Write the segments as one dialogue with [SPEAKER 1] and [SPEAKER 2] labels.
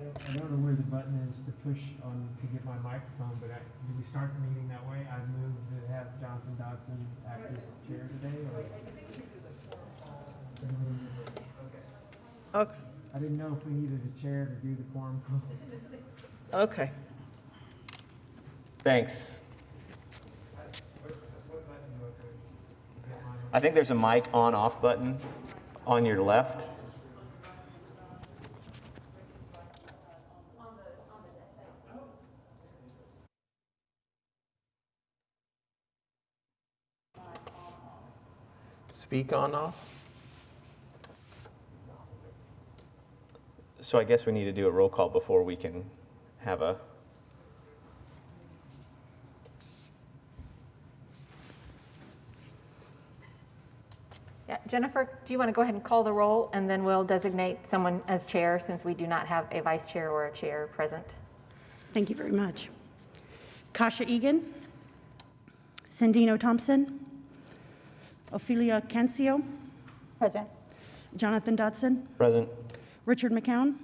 [SPEAKER 1] I don't know where the button is to push on to get my microphone, but did we start the meeting that way? I moved to have Jonathan Dodson act as chair today, or?
[SPEAKER 2] Okay.
[SPEAKER 1] I didn't know if we needed a chair to do the quorum call.
[SPEAKER 2] Okay.
[SPEAKER 3] Thanks.
[SPEAKER 1] What button do I push?
[SPEAKER 3] I think there's a mic on/off button on your left.
[SPEAKER 2] Speak on off.
[SPEAKER 3] So I guess we need to do a roll call before we can have a.
[SPEAKER 4] Yeah, Jennifer, do you want to go ahead and call the roll, and then we'll designate someone as chair since we do not have a vice chair or a chair present.
[SPEAKER 5] Thank you very much. Kasha Egan, Sandino Thompson, Ophelia Cancio,
[SPEAKER 6] Present.
[SPEAKER 5] Jonathan Dodson,
[SPEAKER 3] Present.
[SPEAKER 5] Richard McCown,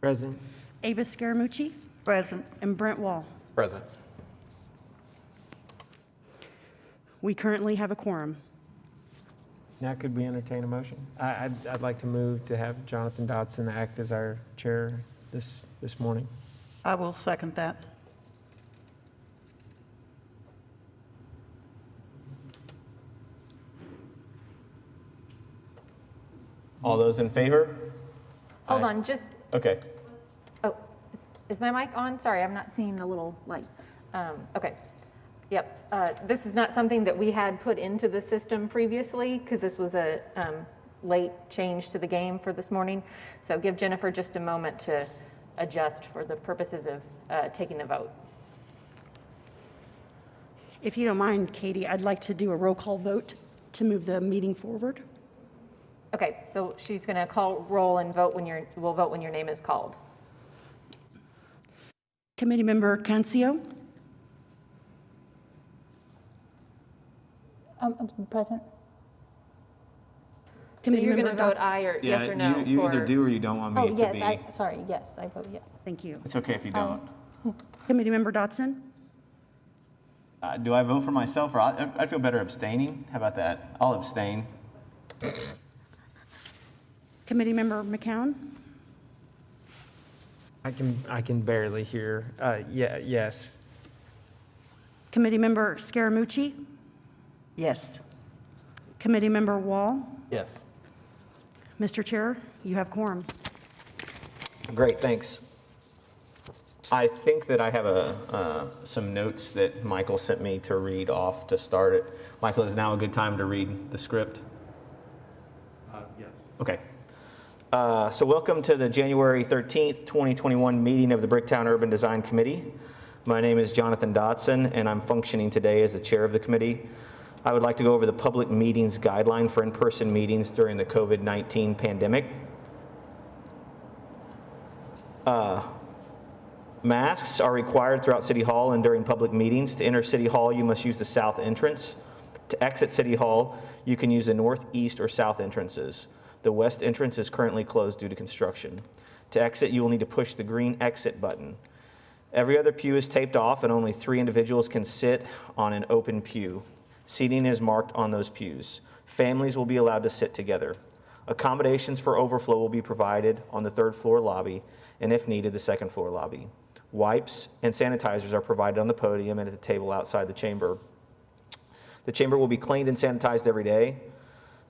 [SPEAKER 2] Present.
[SPEAKER 5] Avis Scaramucci,
[SPEAKER 6] Present.
[SPEAKER 5] and Brent Wall.
[SPEAKER 2] Present.
[SPEAKER 5] We currently have a quorum.
[SPEAKER 1] Now, could we entertain a motion? I'd like to move to have Jonathan Dodson act as our chair this morning.
[SPEAKER 6] I will second that.
[SPEAKER 3] All those in favor?
[SPEAKER 4] Hold
[SPEAKER 3] Aye.
[SPEAKER 4] on, just,
[SPEAKER 3] Okay.
[SPEAKER 4] oh, is my mic on? Sorry, I'm not seeing the little light. Okay. Yep. This is not something that we had put into the system previously because this was a late change to the game for this morning. So give Jennifer just a moment to adjust for the purposes of taking the vote.
[SPEAKER 5] If you don't mind, Katie, I'd like to do a roll call vote to move the meeting forward.
[SPEAKER 4] Okay, so she's going to call roll and vote we'll vote when your name is called.
[SPEAKER 5] Committee Member Cancio,
[SPEAKER 6] I'm present.
[SPEAKER 4] So
[SPEAKER 5] Committee
[SPEAKER 4] you're going to
[SPEAKER 5] Member
[SPEAKER 4] vote aye or yes or no?
[SPEAKER 3] you either
[SPEAKER 4] for-
[SPEAKER 3] do or you don't want me
[SPEAKER 6] Oh,
[SPEAKER 3] to
[SPEAKER 6] yes,
[SPEAKER 3] be.
[SPEAKER 6] sorry, yes, I vote yes.
[SPEAKER 5] thank you.
[SPEAKER 3] It's okay if you don't.
[SPEAKER 5] Committee Member Dodson,
[SPEAKER 3] Do I vote for myself, or I'd feel better abstaining? How about that? I'll abstain.
[SPEAKER 5] Committee Member McCown,
[SPEAKER 1] I can barely hear. Yes.
[SPEAKER 5] Committee Member Scaramucci,
[SPEAKER 6] Yes.
[SPEAKER 5] Committee Member Wall.
[SPEAKER 2] Yes.
[SPEAKER 5] Mr. Chair, you have quorum.
[SPEAKER 3] Great, thanks. I think that I have some notes that Michael sent me to read off to start it. Michael, is now a good time to read the script?
[SPEAKER 7] Yes.
[SPEAKER 3] Okay. So welcome to the January 13th, 2021 meeting of the Bricktown Urban Design Committee. My name is Jonathan Dodson, and I'm functioning today as the chair of the committee. I would like to go over the public meetings guideline for in-person meetings during the COVID-19 pandemic. Masks are required throughout City Hall and during public meetings. To enter City Hall, you must use the south entrance. To exit City Hall, you can use the north, east, or south entrances. The west entrance is currently closed due to construction. To exit, you will need to push the green exit button. Every other pew is taped off and only 3 individuals can sit on an open pew. Seating is marked on those pews. Families will be allowed to sit together. Accommodations for overflow will be provided on the 3rd floor lobby, and if needed, the 2nd floor lobby. Wipes and sanitizers are provided on the podium and at the table outside the chamber. The chamber will be cleaned and sanitized every day.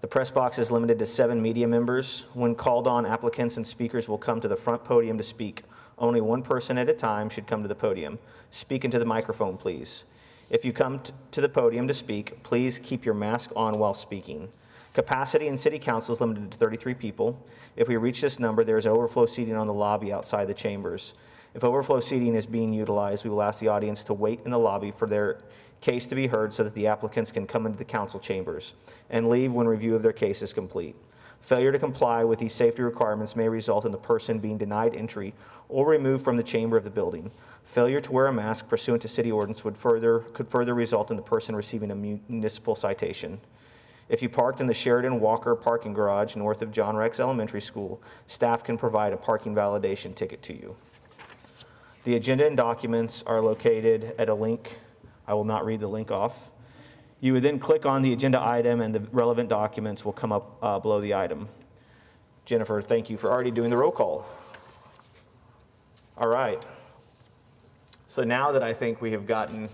[SPEAKER 3] The press box is limited to 7 media members. When called on, applicants and speakers will come to the front podium to speak. Only 1 person at a time should come to the podium. Speak into the microphone, please. If you come to the podium to speak, please keep your mask on while speaking. Capacity in City Council is limited to 33 people. If we reach this number, there is overflow seating on the lobby outside the chambers. If overflow seating is being utilized, we will ask the audience to wait in the lobby for their case to be heard so that the applicants can come into the council chambers and leave when review of their case is complete. Failure to comply with these safety requirements may result in the person being denied entry or removed from the chamber of the building. Failure to wear a mask pursuant to city ordinance could further result in the person receiving a municipal citation. If you parked in the Sheridan Walker parking garage north of John Rex Elementary School, staff can provide a parking validation ticket to you. The agenda and documents are located at a link. I will not read the link off. You would then click on the agenda item and the relevant documents will come up below the item. Jennifer, thank you for already doing the roll call. All right. So now that I think we have gotten,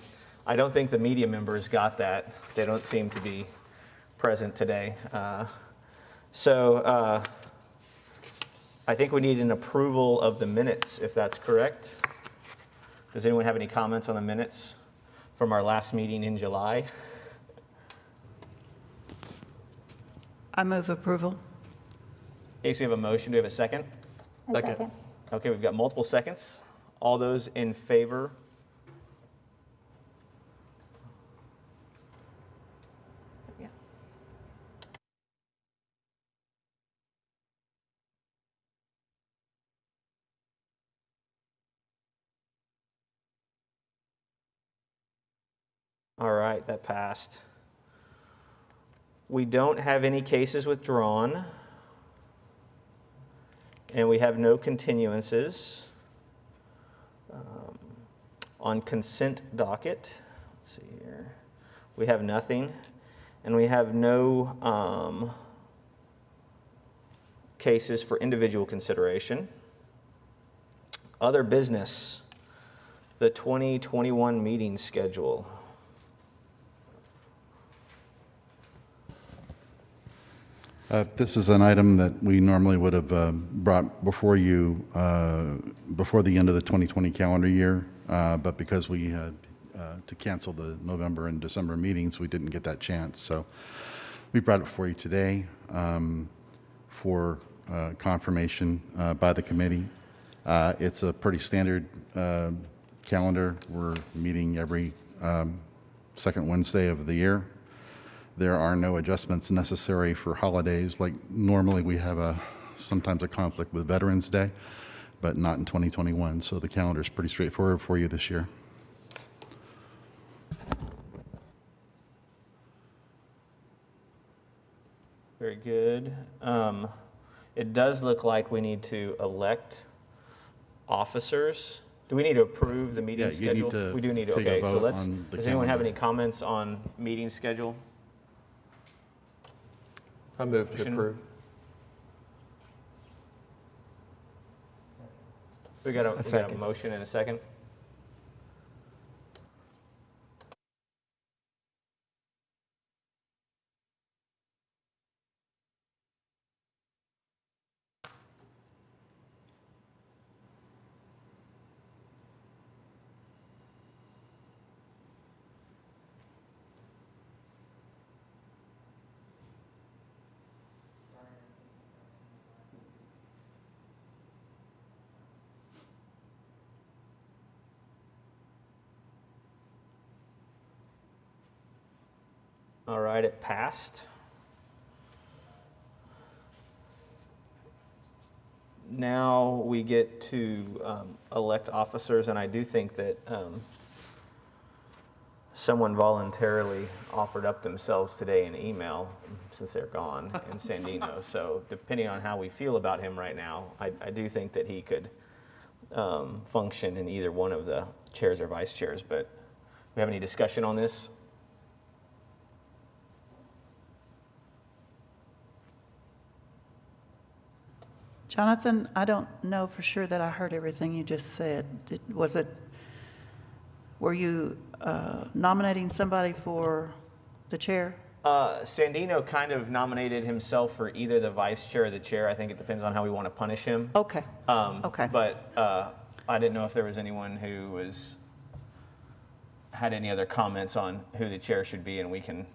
[SPEAKER 3] I don't think the media members got that. They don't seem to be present today. So I think we need an approval of the minutes, if that's correct. Does anyone have any comments on the minutes from our last meeting in July?
[SPEAKER 6] I move approval.
[SPEAKER 3] Okay, so we have a motion. Do we have a second?
[SPEAKER 4] A second.
[SPEAKER 3] Okay, we've got multiple seconds. All those in favor?
[SPEAKER 4] Yeah.
[SPEAKER 3] All right, that passed. We don't have any cases withdrawn. And we have no continuances. On consent docket, let's see here, we have nothing. And we have no cases for individual consideration. Other business, the 2021 meeting schedule.
[SPEAKER 7] This is an item that we normally would have brought before you before the end of the 2020 calendar year, but because we had to cancel the November and December meetings, we didn't get that chance. So we brought it for you today for confirmation by the committee. It's a pretty standard calendar. We're meeting every second Wednesday of the year. There are no adjustments necessary for holidays. Like normally we have sometimes a conflict with Veterans Day, but not in 2021. So the calendar is pretty straightforward for you this year.
[SPEAKER 3] Very good. It does look like we need to elect officers. Do we need to approve the meeting
[SPEAKER 7] Yeah, you need
[SPEAKER 3] schedule?
[SPEAKER 7] to
[SPEAKER 3] We do need to,
[SPEAKER 7] take a
[SPEAKER 3] okay, so
[SPEAKER 7] vote
[SPEAKER 3] let's,
[SPEAKER 7] on the
[SPEAKER 3] does anyone have
[SPEAKER 7] calendar.
[SPEAKER 3] any comments on meeting schedule?
[SPEAKER 2] I move to
[SPEAKER 3] Motion.
[SPEAKER 2] approve.
[SPEAKER 3] We got a
[SPEAKER 2] second.
[SPEAKER 3] motion and a second. All right, it passed. Now we get to elect officers, and I do think that someone voluntarily offered up themselves today in email, since they're gone, in Sandino. So depending on how we feel about him right now, I do think that he could function in either one of the chairs or vice chairs. But we have any discussion on this?
[SPEAKER 6] Jonathan, I don't know for sure that I heard everything you just said. Were you nominating somebody for the chair?
[SPEAKER 3] Sandino kind of nominated himself for either the vice chair or the chair. I think it depends on how we want to punish him.
[SPEAKER 6] Okay, okay.
[SPEAKER 3] But I didn't know if there was anyone who had any other comments on who the chair should be, and we can.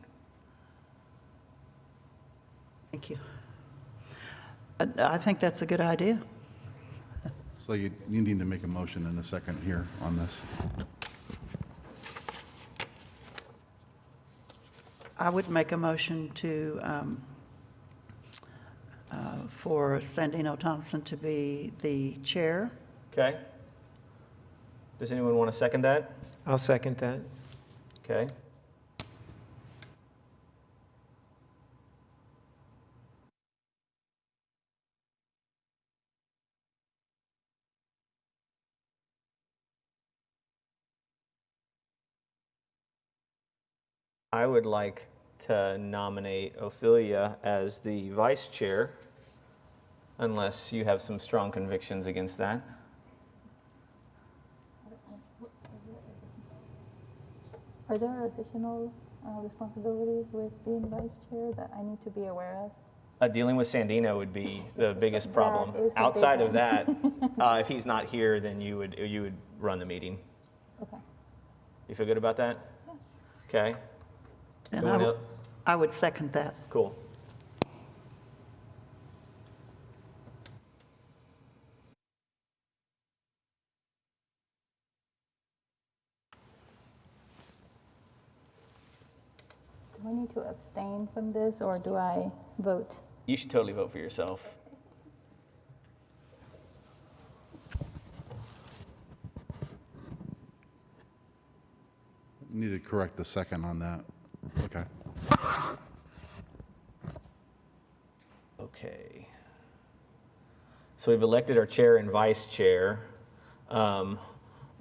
[SPEAKER 6] Thank you. I think that's a good idea.
[SPEAKER 7] So you need to make a motion in a second here on this.
[SPEAKER 6] I would make a motion for Sandino Thompson to be the chair.
[SPEAKER 3] Okay. Does anyone want to second that?
[SPEAKER 2] I'll second that.
[SPEAKER 3] Okay. I would like to nominate Ophelia as the vice chair, unless you have some strong convictions against that.
[SPEAKER 8] Are there additional responsibilities with being vice chair that I need to be aware of?
[SPEAKER 3] Dealing with Sandino would be the biggest problem.
[SPEAKER 8] That is a big
[SPEAKER 3] Outside of
[SPEAKER 8] one.
[SPEAKER 3] that, if he's not here, then you would run the meeting.
[SPEAKER 8] Okay.
[SPEAKER 3] You feel good about that? Okay,
[SPEAKER 6] And
[SPEAKER 3] Going up.
[SPEAKER 6] I would second that.
[SPEAKER 3] cool.
[SPEAKER 8] Do I need to abstain from this or do I vote?
[SPEAKER 3] You should totally vote for yourself.
[SPEAKER 7] Need to correct the second on that. Okay.
[SPEAKER 3] Okay. So we've elected our chair and vice chair.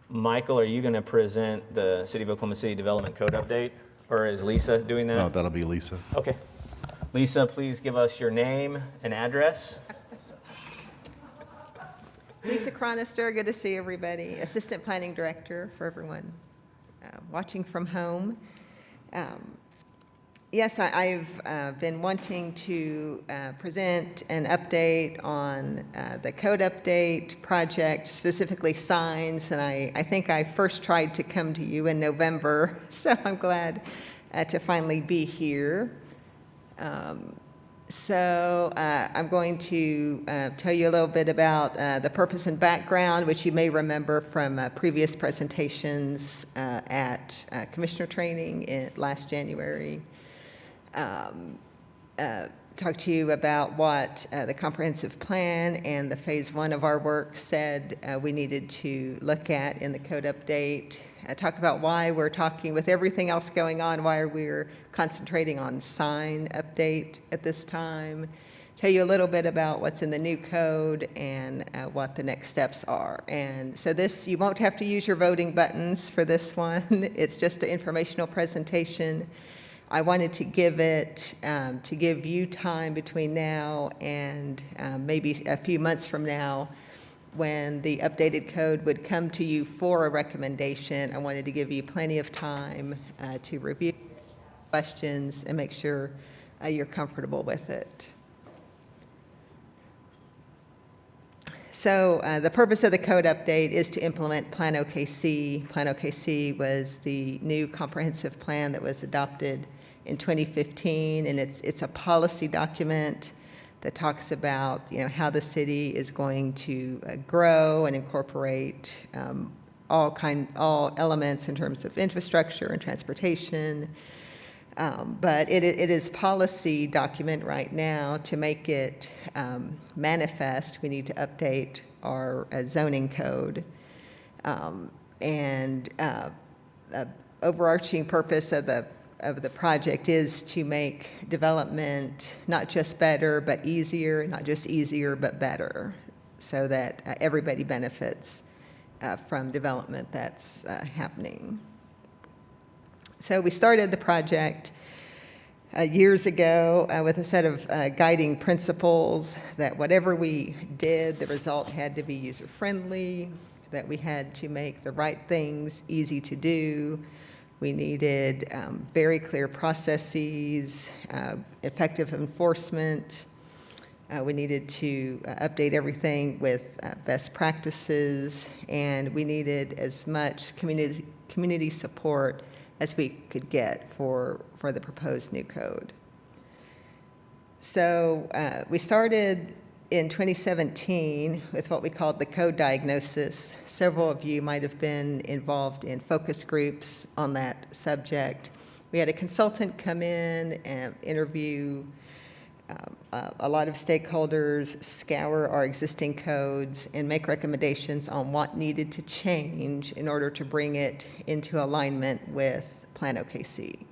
[SPEAKER 3] Michael, are you going to present the City of Oklahoma City Development Code update? Or is Lisa doing that?
[SPEAKER 7] No, that'll be Lisa.
[SPEAKER 3] Okay. Lisa, please give us your name and address.
[SPEAKER 9] Lisa Cronister, good to see everybody. Assistant Planning Director for everyone watching from home. Yes, I've been wanting to present an update on the code update project, specifically signs, and I think I first tried to come to you in November, so I'm glad to finally be here. So I'm going to tell you a little bit about the purpose and background, which you may remember from previous presentations at Commissioner Training last January. Talk to you about what the comprehensive plan and the phase 1 of our work said we needed to look at in the code update. Talk about why we're talking, with everything else going on, why we're concentrating on sign update at this time. Tell you a little bit about what's in the new code and what the next steps are. And so this, you won't have to use your voting buttons for this one. It's just an informational presentation. I wanted to give it, to give you time between now and maybe a few months from now when the updated code would come to you for a recommendation. I wanted to give you plenty of time to review questions and make sure you're comfortable with it. So the purpose of the code update is to implement Plan OKC. Plan OKC was the new comprehensive plan that was adopted in 2015, and it's a policy document that talks about, you know, how the city is going to grow and incorporate all elements in terms of infrastructure and transportation. But it is policy document right now. To make it manifest, we need to update our zoning code. Overarching purpose of the project is to make development not just better, but easier, not just easier, but better, so that everybody benefits from development that's happening. So we started the project years ago with a set of guiding principles that whatever we did, the result had to be user-friendly, that we had to make the right things easy to do. We needed very clear processes, effective enforcement. We needed to update everything with best practices, and we needed as much community support as we could get for the proposed new code. So we started in 2017 with what we called the code diagnosis. Several of you might have been involved in focus groups on that subject. We had a consultant come in and interview a lot of stakeholders, scour our existing codes, and make recommendations on what needed to change in order to bring it into alignment with Plan OKC.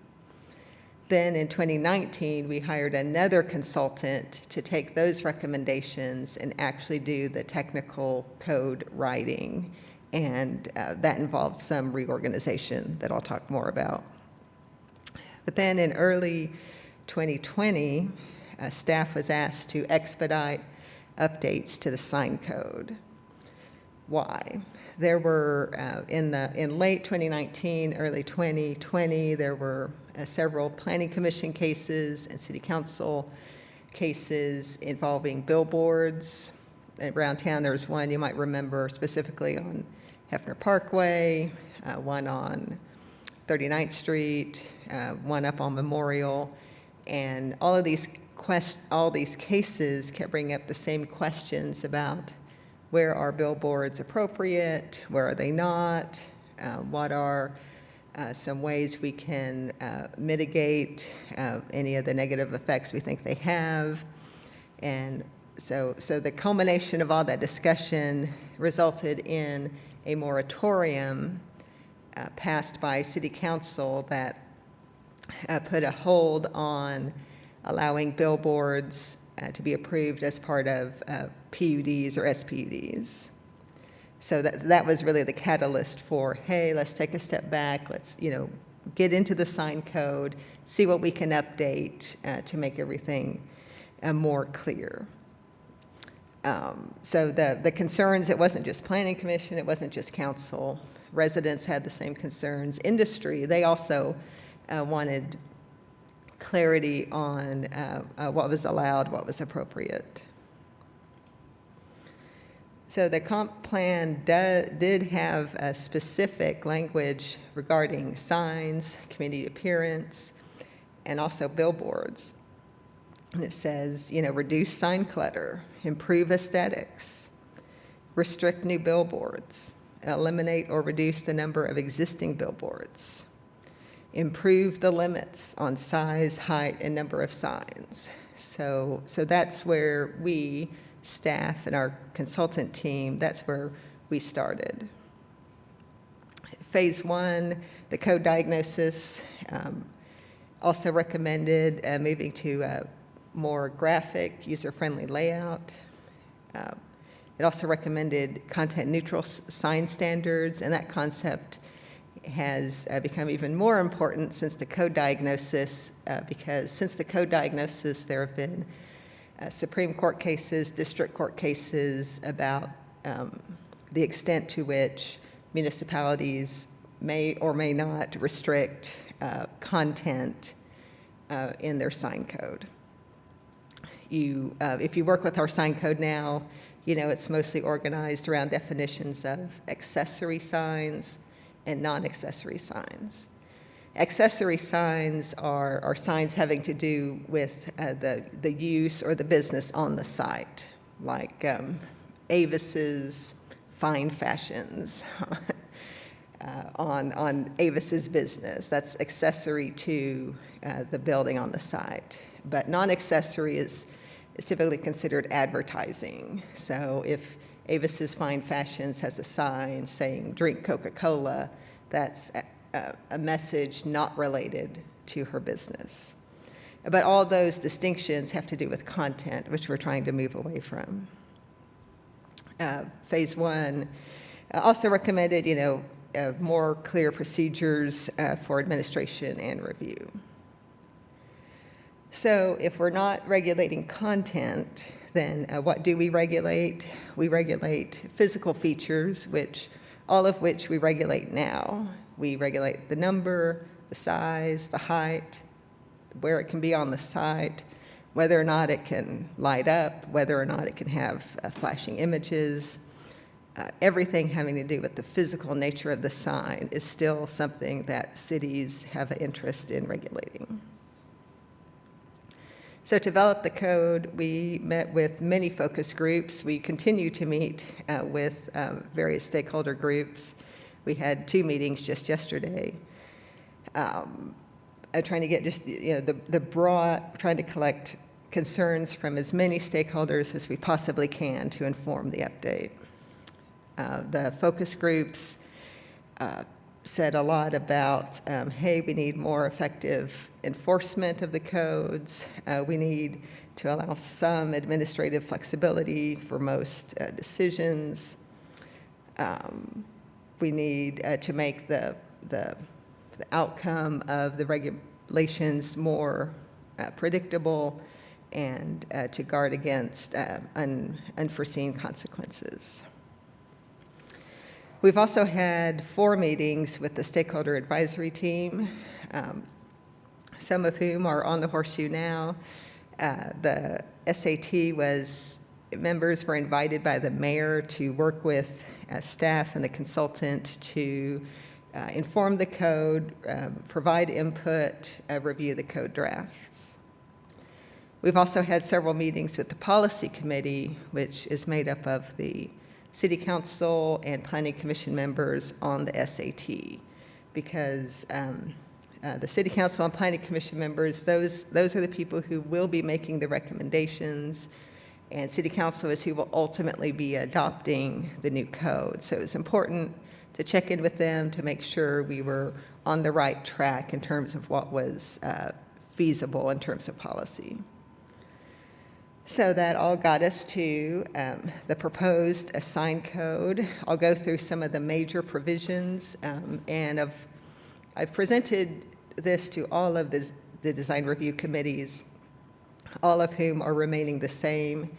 [SPEAKER 9] Then in 2019, we hired another consultant to take those recommendations and actually do the technical code writing, and that involved some reorganization that I'll talk more about. But then in early 2020, staff was asked to expedite updates to the sign code. Why? There were, in late 2019, early 2020, there were several planning commission cases and city council cases involving billboards. Around town, there was one you might remember specifically on Hefner Parkway, one on 39th Street, one up on Memorial, and all these cases kept bringing up the same questions about where are billboards appropriate, where are they not, what are some ways we can mitigate any of the negative effects we think they have. And so the culmination of all that discussion resulted in a moratorium passed by City Council that put a hold on allowing billboards to be approved as part of PUDs or SPUDs. So that was really the catalyst for, hey, let's take a step back, let's get into the sign code, see what we can update to make everything more clear. So the concerns, it wasn't just Planning Commission, it wasn't just council. Residents had the same concerns. Industry, they also wanted clarity on what was allowed, what was appropriate. So the comp plan did have a specific language regarding signs, community appearance, and also billboards. And it says, reduce sign clutter, improve aesthetics, restrict new billboards, eliminate or reduce the number of existing billboards, improve the limits on size, height, and number of signs. So that's where we, staff and our consultant team, that's where we started. Phase 1, the code diagnosis, also recommended moving to a more graphic, user-friendly layout. It also recommended content-neutral sign standards, and that concept has become even more important since the code diagnosis, because since the code diagnosis, there have been Supreme Court cases, district court cases about the extent to which municipalities may or may not restrict content in their sign code. If you work with our sign code now, it's mostly organized around definitions of accessory signs and non-accessory signs. Accessory signs are signs having to do with the use or the business on the site, like Avis's Fine Fashions on Avis's business. That's accessory to the building on the site. But non-accessory is typically considered advertising. So if Avis's Fine Fashions has a sign saying drink Coca-Cola, that's a message not related to her business. But all those distinctions have to do with content, which we're trying to move away from. Phase 1 also recommended, more clear procedures for administration and review. So if we're not regulating content, then what do we regulate? We regulate physical features, all of which we regulate now. We regulate the number, the size, the height, where it can be on the site, whether or not it can light up, whether or not it can have flashing images. Everything having to do with the physical nature of the sign is still something that cities have an interest in regulating. So to develop the code, we met with many focus groups. We continue to meet with various stakeholder groups. We had 2 meetings just yesterday, trying to get just trying to collect concerns from as many stakeholders as we possibly can to inform the update. The focus groups said a lot about, hey, we need more effective enforcement of the codes. We need to allow some administrative flexibility for most decisions. We need to make the outcome of the regulations more predictable and to guard against unforeseen consequences. We've also had 4 meetings with the stakeholder advisory team, some of whom are on the horseshoe now. The SAT members were invited by the mayor to work with staff and the consultant to inform the code, provide input, review the code drafts. We've also had several meetings with the policy committee, which is made up of the City Council and Planning Commission members on the SAT, because the City Council and Planning Commission members, those are the people who will be making the recommendations, and City Council is who will ultimately be adopting the new code. So it's important to check in with them to make sure we were on the right track in terms of what was feasible in terms of policy. So that all got us to the proposed sign code. I'll go through some of the major provisions, and I've presented this to all of the design review committees, all of whom are remaining the same,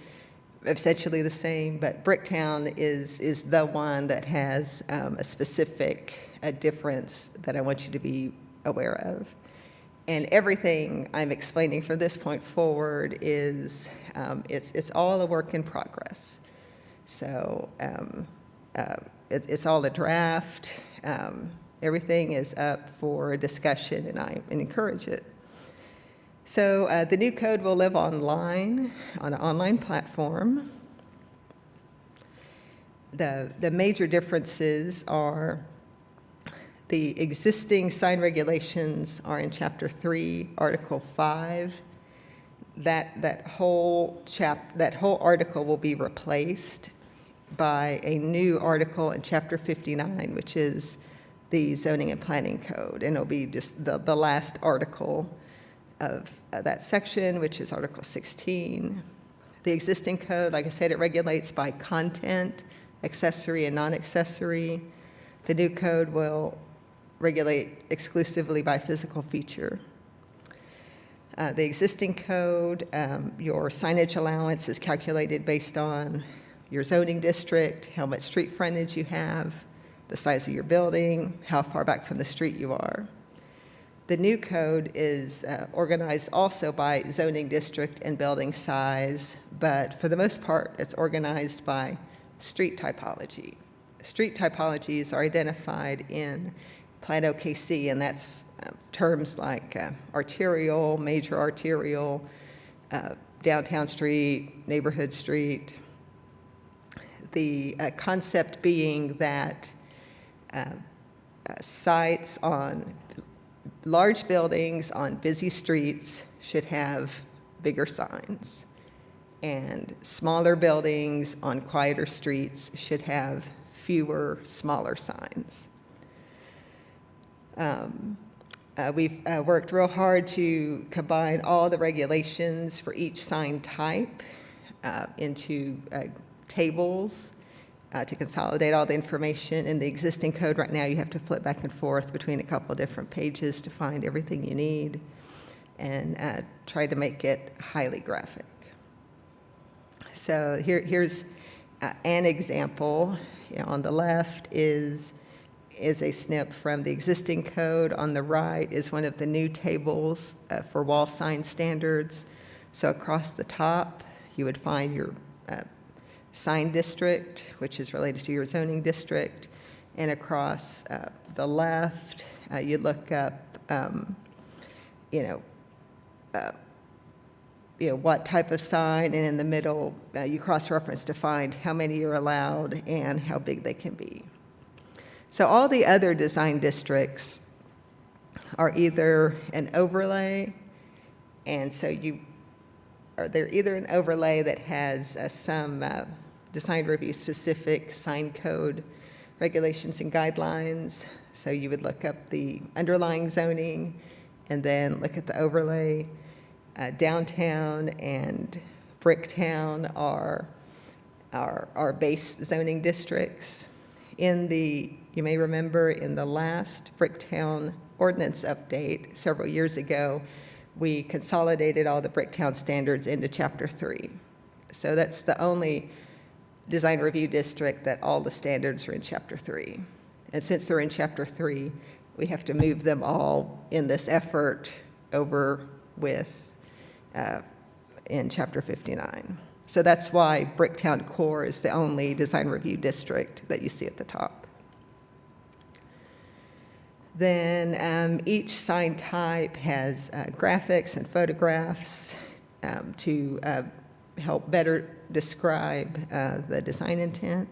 [SPEAKER 9] essentially the same, but Bricktown is the one that has a specific difference that I want you to be aware of. And everything I'm explaining from this point forward is, it's all a work in progress. So it's all a draft. Everything is up for discussion, and I encourage it. So the new code will live online, on an online platform. The major differences are the existing sign regulations are in Chapter 3, Article 5. That whole article will be replaced by a new article in Chapter 59, which is the Zoning and Planning Code, and it'll be just the last article of that section, which is Article 16. The existing code, like I said, it regulates by content, accessory and non-accessory. The new code will regulate exclusively by physical feature. The existing code, your signage allowance is calculated based on your zoning district, how much street frontage you have, the size of your building, how far back from the street you are. The new code is organized also by zoning district and building size, but for the most part, it's organized by street typology. Street typologies are identified in Plan OKC, and that's terms like arterial, major arterial, downtown street, neighborhood street. The concept being that sites on large buildings on busy streets should have bigger signs, and smaller buildings on quieter streets should have fewer, smaller signs. We've worked real hard to combine all the regulations for each sign type into tables to consolidate all the information. In the existing code right now, you have to flip back and forth between a couple of different pages to find everything you need, and try to make it highly graphic. So here's an example. On the left is a snip from the existing code. On the right is one of the new tables for wall sign standards. So across the top, you would find your sign district, which is related to your zoning district. And across the left, you look up, what type of sign, and in the middle, you cross-reference to find how many are allowed and how big they can be. So all the other design districts are either an overlay, and so they're either an overlay that has some design review specific sign code regulations and guidelines. So you would look up the underlying zoning and then look at the overlay. Downtown and Bricktown are base zoning districts. In the You may remember in the last Bricktown ordinance update several years ago, we consolidated all the Bricktown standards into Chapter 3. So that's the only design review district that all the standards are in Chapter 3. And since they're in Chapter 3, we have to move them all in this effort over with in Chapter 59. So that's why Bricktown Core is the only design review district that you see at the top. Then each sign type has graphics and photographs to help better describe the design intent.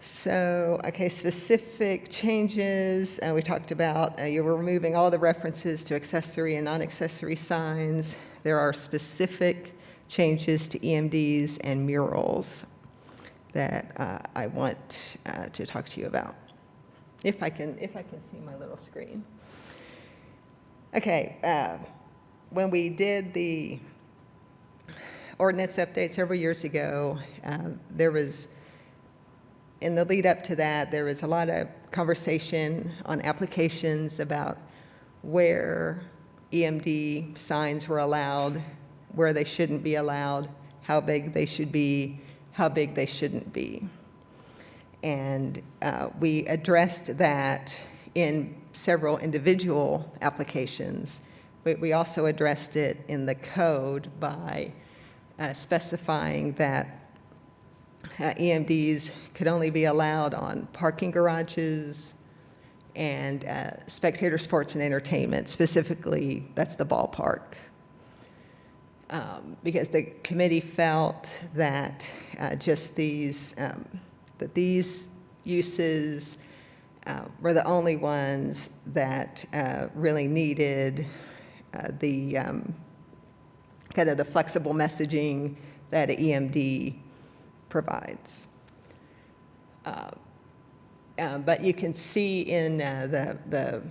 [SPEAKER 9] So, okay, specific changes, we talked about, you were removing all the references to accessory and non-accessory signs. There are specific changes to EMDs and murals that I want to talk to you about. If I can see my little screen. Okay, when we did the ordinance update several years ago, there was, in the lead up to that, there was a lot of conversation on applications about where EMD signs were allowed, where they shouldn't be allowed, how big they should be, how big they shouldn't be. And we addressed that in several individual applications, but we also addressed it in the code by specifying that EMDs could only be allowed on parking garages and spectator sports and entertainment. Specifically, that's the ballpark. Because the committee felt that just these, that these uses were the only ones that really needed the kind of the flexible messaging that an EMD provides. But you can see in the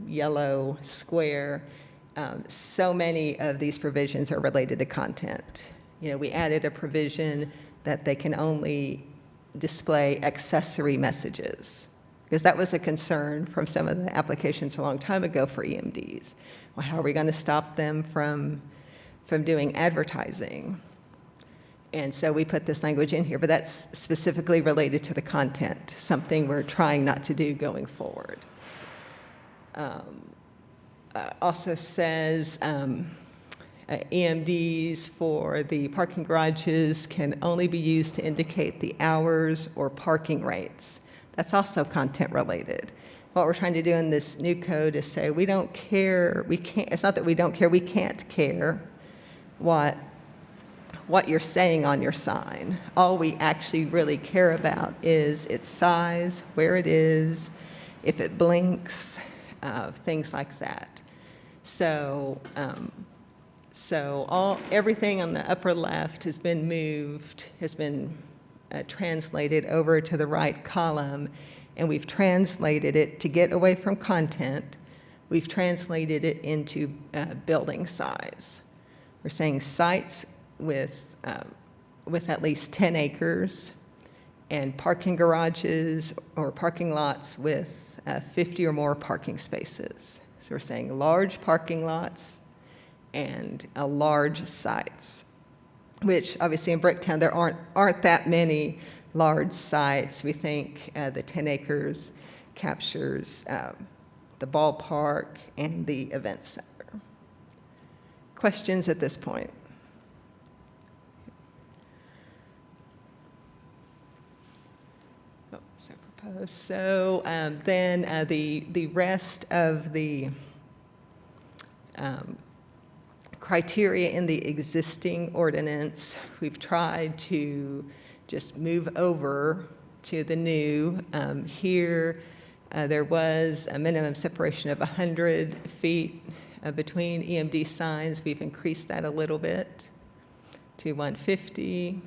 [SPEAKER 9] yellow square, so many of these provisions are related to content. You know, we added a provision that they can only display accessory messages, because that was a concern from some of the applications a long time ago for EMDs. Well, how are we going to stop them from doing advertising? And so we put this language in here, but that's specifically related to the content, something we're trying not to do going forward. Also says EMDs for the parking garages can only be used to indicate the hours or parking rates. That's also content related. What we're trying to do in this new code is say we don't care, we can't, it's not that we don't care, we can't care what you're saying on your sign. All we actually really care about is its size, where it is, if it blinks, things like that. So, everything on the upper left has been moved, has been translated over to the right column, and we've translated it to get away from content. We've translated it into building size. We're saying sites with at least 10 acres and parking garages or parking lots with 50 or more parking spaces. So we're saying large parking lots and large sites, which obviously in Bricktown there aren't that many large sites. We think the 10 acres captures the ballpark and the event center. Questions at this point? So then the rest of the criteria in the existing ordinance, we've tried to just move over to the new. Here, there was a minimum separation of 100 feet between EMD signs. We've increased that a little bit to 150.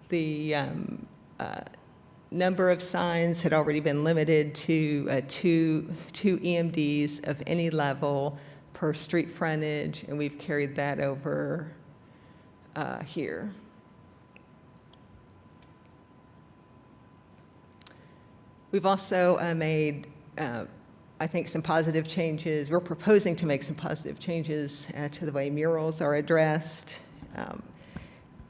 [SPEAKER 9] The number of signs had already been limited to two EMDs of any level per street frontage, and we've carried that over here. We've also made, I think, some positive changes. We're proposing to make some positive changes to the way murals are addressed.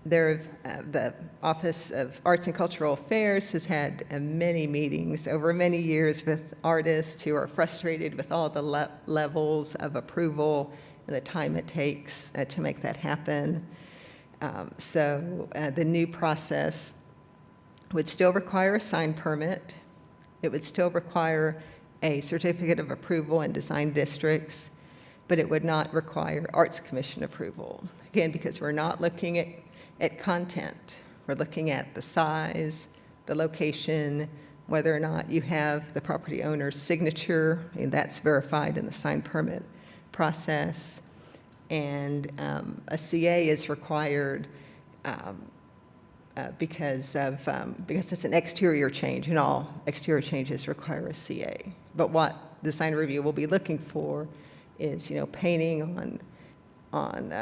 [SPEAKER 9] The Office of Arts and Cultural Affairs has had many meetings over many years with artists who are frustrated with all the levels of approval and the time it takes to make that happen. So the new process would still require a sign permit. It would still require a certificate of approval in design districts, but it would not require Arts Commission approval. Again, because we're not looking at content. We're looking at the size, the location, whether or not you have the property owner's signature, and that's verified in the sign permit process. And a CA is required because it's an exterior change, and all exterior changes require a CA. But what the design review will be looking for is, painting on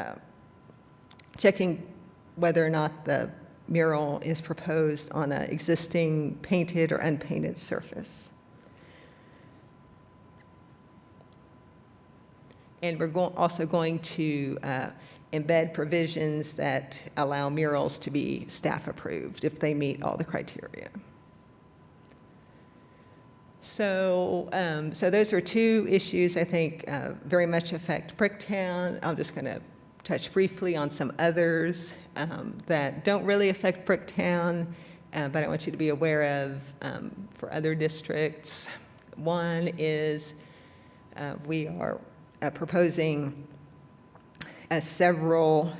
[SPEAKER 9] checking whether or not the mural is proposed on an existing painted or unpainted surface. And we're also going to embed provisions that allow murals to be staff approved if they meet all the criteria. So those are two issues I think very much affect Bricktown. I'm just going to touch briefly on some others that don't really affect Bricktown, but I want you to be aware of for other districts. One is we are proposing several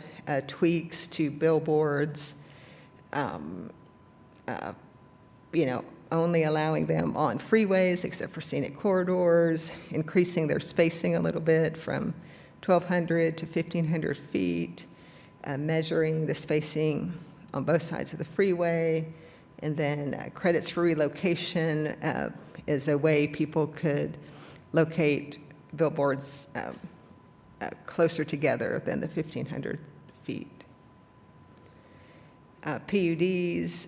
[SPEAKER 9] tweaks to billboards, only allowing them on freeways except for scenic corridors, increasing their spacing a little bit from 1,200 to 1,500 feet, measuring the spacing on both sides of the freeway, and then credits for relocation is a way people could locate billboards closer together than the 1,500 feet. PUDs,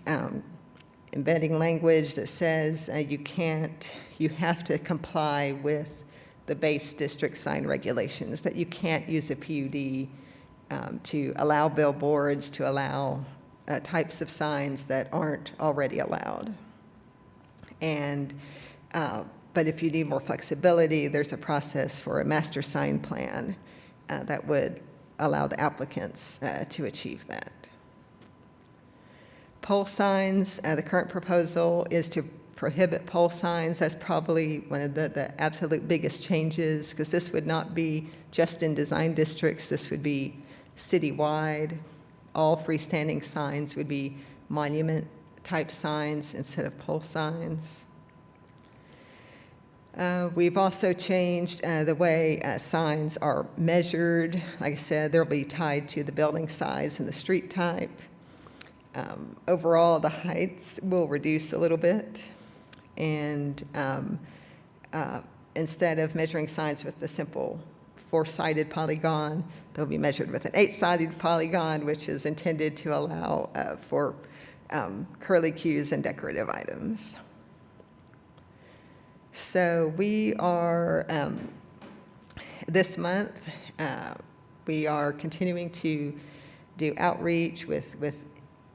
[SPEAKER 9] embedding language that says you have to comply with the base district sign regulations, that you can't use a PUD to allow billboards, to allow types of signs that aren't already allowed. But if you need more flexibility, there's a process for a master sign plan that would allow the applicants to achieve that. Pole signs, the current proposal is to prohibit pole signs. That's probably one of the absolute biggest changes, because this would not be just in design districts, this would be citywide. All freestanding signs would be monument-type signs instead of pole signs. We've also changed the way signs are measured. Like I said, they'll be tied to the building size and the street type. Overall, the heights will reduce a little bit. And instead of measuring signs with the simple 4-sided polygon, they'll be measured with an 8-sided polygon, which is intended to allow for curlicues and decorative items. So we are, this month, we are continuing to do outreach with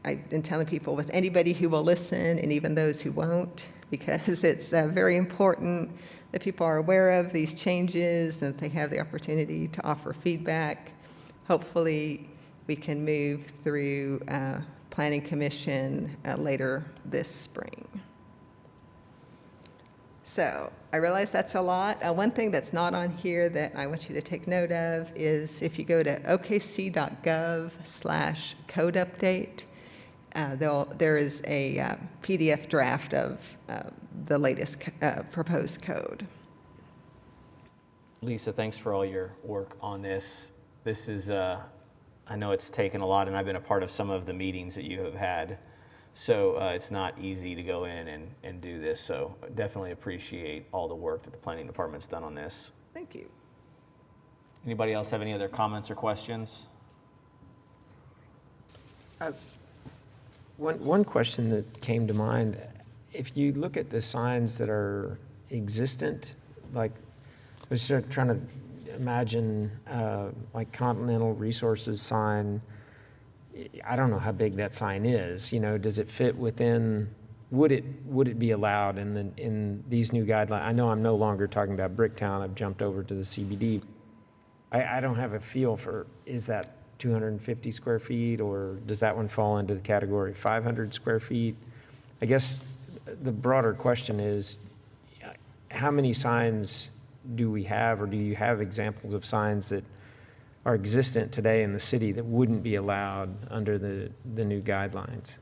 [SPEAKER 9] I've been telling people, with anybody who will listen and even those who won't, because it's very important that people are aware of these changes and that they have the opportunity to offer feedback. Hopefully, we can move through Planning Commission later this spring. So I realize that's a lot. One thing that's not on here that I want you to take note of is if you go to okc.gov/code update, there is a PDF draft of the latest proposed code.
[SPEAKER 3] Lisa, thanks for all your work on this. This is, I know it's taken a lot, and I've been a part of some of the meetings that you have had. So it's not easy to go in and do this. So definitely appreciate all the work that the planning department's done on this.
[SPEAKER 9] Thank you.
[SPEAKER 3] Anybody else have any other comments or questions?
[SPEAKER 2] One question that came to mind if you look at the signs that are existent, like, I was just trying to imagine, like Continental Resources sign, I don't know how big that sign is, you know, does it fit within, would it be allowed in these new guidelines? I know I'm no longer talking about Bricktown, I've jumped over to the CBD. I don't have a feel for, is that 250 square feet, or does that one fall into the category of 500 square feet? I guess the broader question is, how many signs do we have, or do you have examples of signs that are existent today in the city that wouldn't be allowed under the new guidelines?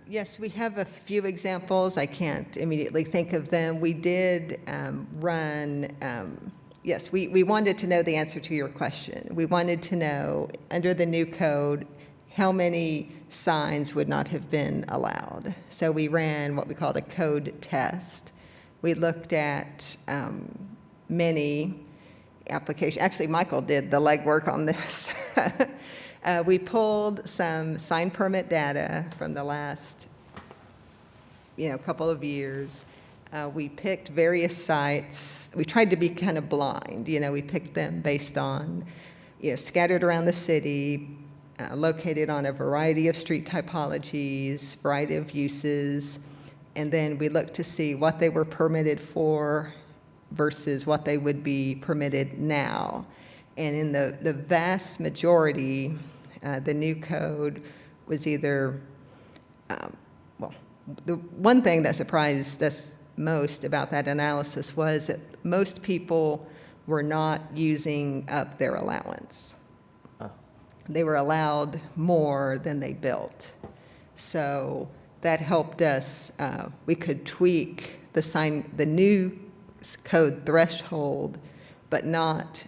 [SPEAKER 9] Yes, we have a few examples. I can't immediately think of them. We did run, yes, we wanted to know the answer to your question. We wanted to know, under the new code, how many signs would not have been allowed. So we ran what we called a code test. We looked at many applications. Actually, Michael did the legwork on this. We pulled some sign permit data from the last, couple of years. We picked various sites. We tried to be kind of blind. We picked them based on, scattered around the city, located on a variety of street typologies, variety of uses, and then we looked to see what they were permitted for versus what they would be permitted now. And in the vast majority, the new code was either, the one thing that surprised us most about that analysis was that most people were not using up their allowance. They were allowed more than they built. So that helped us, we could tweak the new code threshold, but not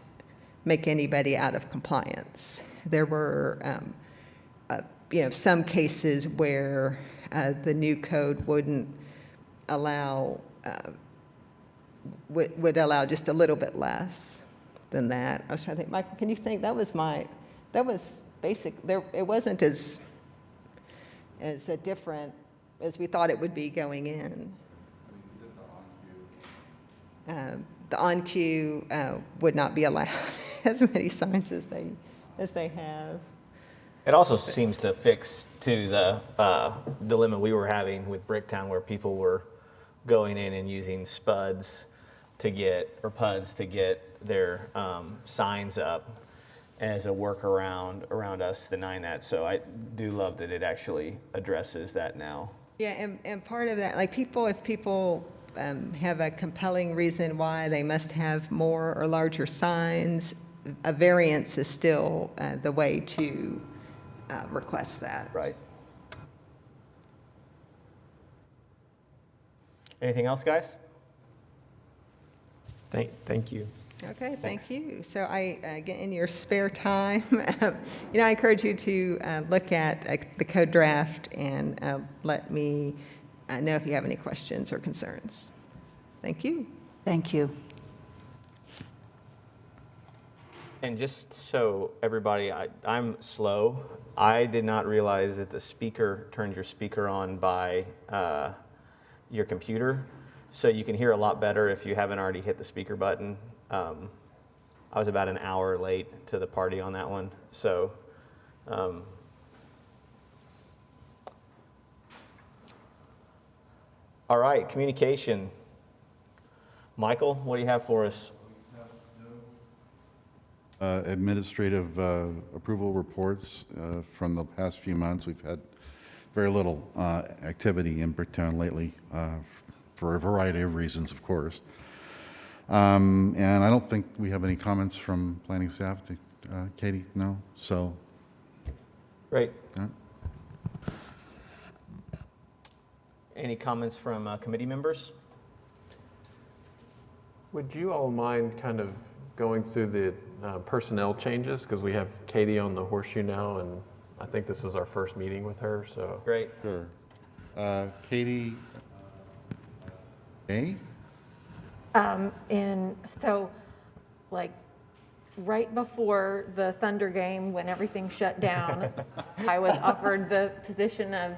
[SPEAKER 9] make anybody out of compliance. There were, some cases where the new code wouldn't allow, would allow just a little bit less than that. I was trying to think, Michael, can you think? That was basic. It wasn't as different as we thought it would be going in. The on-queue would not be allowed as many signs as they have.
[SPEAKER 3] It also seems to fix to the dilemma we were having with Bricktown, where people were going in and using PUDs to get their signs up as a workaround around us denying that. So I do love that it actually addresses that now.
[SPEAKER 9] Yeah, and part of that, like if people have a compelling reason why they must have more or larger signs, a variance is still the way to request that.
[SPEAKER 3] Right. Anything else, guys?
[SPEAKER 2] Thank you.
[SPEAKER 9] Okay,
[SPEAKER 3] Thanks.
[SPEAKER 9] thank you. So again, in your spare time, I encourage you to look at the code draft and let me know if you have any questions or concerns. Thank you.
[SPEAKER 6] Thank you.
[SPEAKER 3] And just so everybody, I'm slow. I did not realize that the speaker turns your speaker on by your computer, so you can hear a lot better if you haven't already hit the speaker button. I was about an hour late to the party on that one, so all right, communication. Michael, what do you have for us?
[SPEAKER 7] Administrative approval reports from the past few months. We've had very little activity in Bricktown lately for a variety of reasons, of course. And I don't think we have any comments from planning staff. Katie, no? So.
[SPEAKER 3] Great. Any comments from committee members?
[SPEAKER 10] Would you all mind kind of going through the personnel changes? Because we have Katie on the horseshoe now, and I think this is our first meeting with her, so.
[SPEAKER 3] Great.
[SPEAKER 7] Sure. Katie A?
[SPEAKER 4] So, like, right before the Thunder game, when everything shut down, I was offered the position of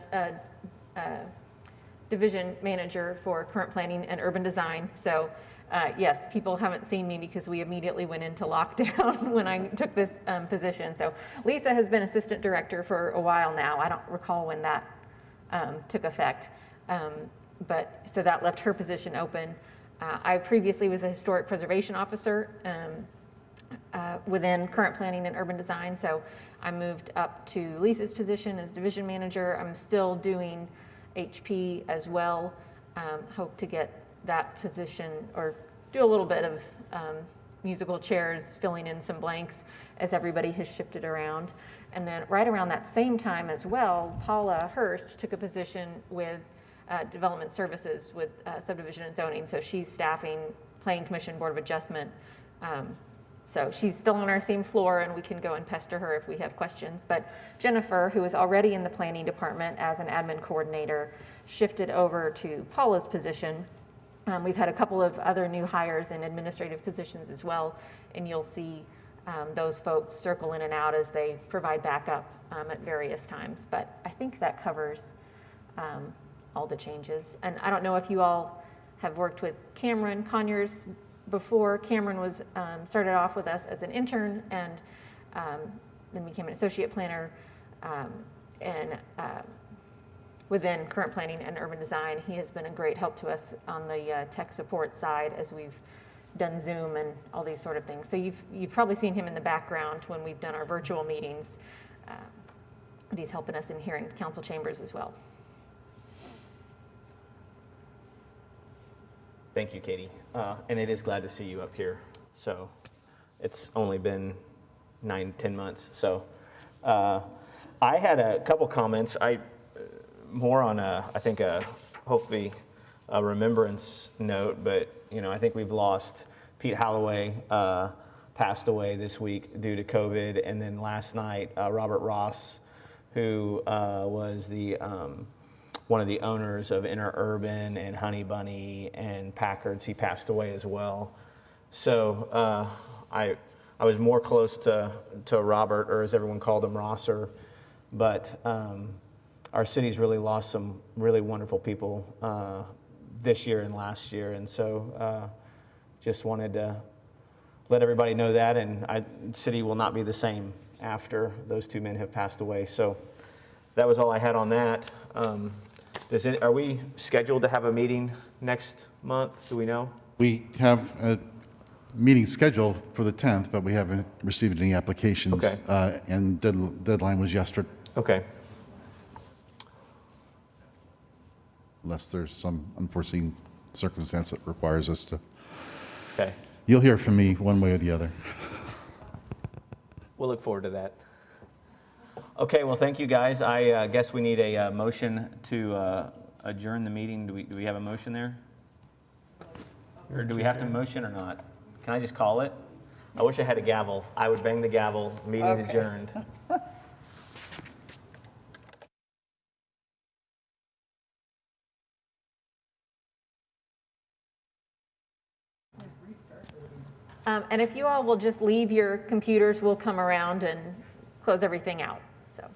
[SPEAKER 4] division manager for current planning and urban design. So yes, people haven't seen me because we immediately went into lockdown when I took this position. So Lisa has been assistant director for a while now. I don't recall when that took effect. But so that left her position open. I previously was a historic preservation officer within current planning and urban design. So I moved up to Lisa's position as division manager. I'm still doing HP as well. Hope to get that position or do a little bit of musical chairs, filling in some blanks as everybody has shifted around. And then right around that same time as well, Paula Hurst took a position with Development Services with Subdivision and Zoning. So she's staffing Planning Commission, Board of Adjustment. So she's still on our same floor and we can go and pester her if we have questions. But Jennifer, who is already in the planning department as an admin coordinator, shifted over to Paula's position. We've had a couple of other new hires in administrative positions as well, and you'll see those folks circle in and out as they provide backup at various times. But I think that covers all the changes. And I don't know if you all have worked with Cameron Conyers before. Cameron was started off with us as an intern and then became an associate planner and within current planning and urban design. He has been a great help to us on the tech support side as we've done Zoom and all these sort of things. So you've probably seen him in the background when we've done our virtual meetings. But he's helping us in here in council chambers as well.
[SPEAKER 3] Thank you, Katie. And it is glad to see you up here. So it's only been 9-10 months. So I had a couple comments. More on hopefully a remembrance note, but I think we've lost Pete Holloway, passed away this week due to COVID, and then last night Robert Ross, who was the one of the owners of Interurban and Honey Bunny and Packard's, he passed away as well. So I was more close to Robert, or as everyone called him, Rosser, but our city's really lost some really wonderful people this year and last year, and so just wanted to let everybody know that, and the city will not be the same after those two men have passed away. So that was all I had on that. Are we scheduled to have a meeting next month? Do we know?
[SPEAKER 7] We have a meeting scheduled for the 10th, but we haven't received any applications.
[SPEAKER 3] Okay.
[SPEAKER 7] And deadline was yesterday,
[SPEAKER 3] Okay.
[SPEAKER 7] unless there's some unforeseen circumstance that requires us to.
[SPEAKER 3] Okay.
[SPEAKER 7] You'll hear from me one way or the other.
[SPEAKER 3] We'll look forward to that. Okay, well, thank you, guys. I guess we need a motion to adjourn the meeting. Do we have a motion there? Or do we have to motion or not? Can I just call it? I wish I had a gavel. I would bang the gavel. Meeting's adjourned.
[SPEAKER 4] And if you all will just leave your computers, we'll come around and close everything out. So.